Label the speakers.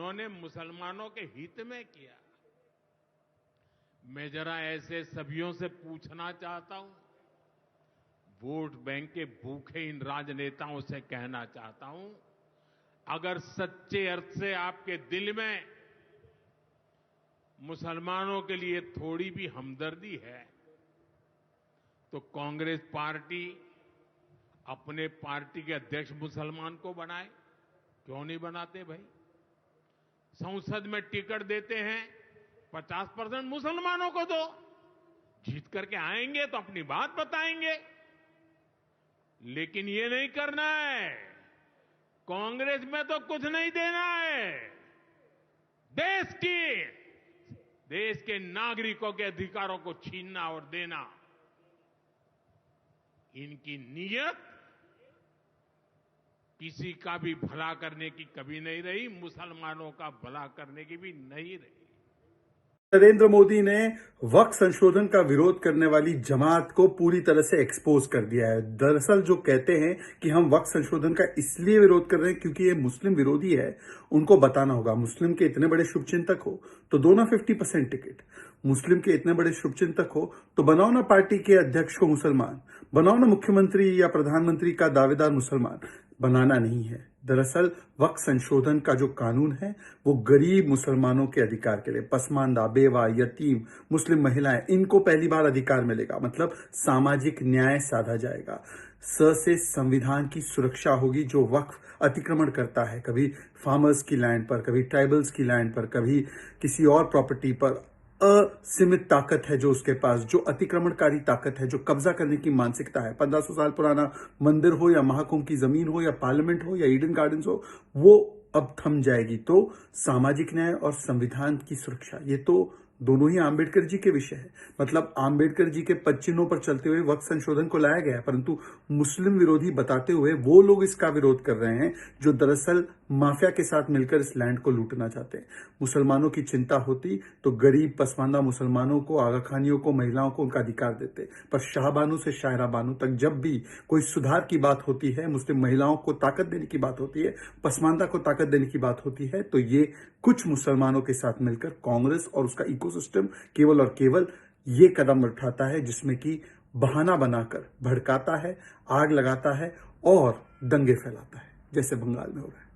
Speaker 1: उन्होंने मुसलमानों के हित में किया। मैं जरा ऐसे सभियों से पूछना चाहता हूं, वोट बैंक के भूखे इन राजनेताओं से कहना चाहता हूं, अगर सच्चे अर्थ से आपके दिल में मुसलमानों के लिए थोड़ी भी हमदर्दी है तो कांग्रेस पार्टी अपने पार्टी के अध्यक्ष मुसलमान को बनाए। क्यों नहीं बनाते भाई? संसद में टिकट देते हैं, 50% मुसलमानों को दो। जीत करके आएंगे तो अपनी बात बताएंगे, लेकिन ये नहीं करना है। कांग्रेस में तो कुछ नहीं देना है। देश के नागरिकों के अधिकारों को छीनना और देना, इनकी नीयत किसी का भी भला करने की कभी नहीं रही, मुसलमानों का भला करने की भी नहीं रही।
Speaker 2: नरेंद्र मोदी ने वक्फ संशोधन का विरोध करने वाली जमात को पूरी तरह से एक्सपोज कर दिया है। दरअसल जो कहते हैं कि हम वक्फ संशोधन का इसलिए विरोध कर रहे हैं क्योंकि ये मुस्लिम विरोधी है, उनको बताना होगा। मुस्लिम के इतने बड़े शुभचिंतक हो तो दो ना 50% टिकट। मुस्लिम के इतने बड़े शुभचिंतक हो तो बनाओ ना पार्टी के अध्यक्ष को मुसलमान, बनाओ ना मुख्यमंत्री या प्रधानमंत्री का दावेदार मुसलमान। बनाना नहीं है। दरअसल वक्फ संशोधन का जो कानून है वो गरीब मुसलमानों के अधिकार के लिए, पसमानदा, बेवा, यतीम, मुस्लिम महिलाएं, इनको पहली बार अधिकार मिलेगा। मतलब सामाजिक न्याय साधा जाएगा। से संविधान की सुरक्षा होगी। जो वक्फ अतिक्रमण करता है, कभी फार्मर्स की लैंड पर, कभी ट्राइबल्स की लैंड पर, कभी किसी और प्रॉपर्टी पर, असीमित ताकत है जो उसके पास, जो अतिक्रमणकारी ताकत है, जो कब्जा करने की मानसिकता है। 1500 साल पुराना मंदिर हो या महाकुंभ की जमीन हो या पार्लियामेंट हो या ईडन गार्डन्स हो, वो अब थम जाएगी। तो सामाजिक न्याय और संविधान की सुरक्षा, ये तो दोनों ही आंबेडकर जी के विषय है। मतलब आंबेडकर जी के पद चिन्हों पर चलते हुए वक्फ संशोधन को लाया गया है, परंतु मुस्लिम विरोधी बताते हुए वो लोग इसका विरोध कर रहे हैं जो दरअसल माफिया के साथ मिलकर इस लैंड को लूटना चाहते हैं। मुसलमानों की चिंता होती तो गरीब पसमानदा मुसलमानों को, आगा खानियों को, महिलाओं को उनका अधिकार देते। पर शाहबानू से शायरा बानू तक जब भी कोई सुधार की बात होती है, मुस्लिम महिलाओं को ताकत देने की बात होती है, पसमानदा को ताकत देने की बात होती है, तो ये कुछ मुसलमानों के साथ मिलकर कांग्रेस और उसका इकोसिस्टम केवल और केवल ये कदम उठाता है जिसमें कि बहाना बनाकर भड़काता है, आग लगाता है और दंगे फैलाता है, जैसे बंगाल में हो रहा है।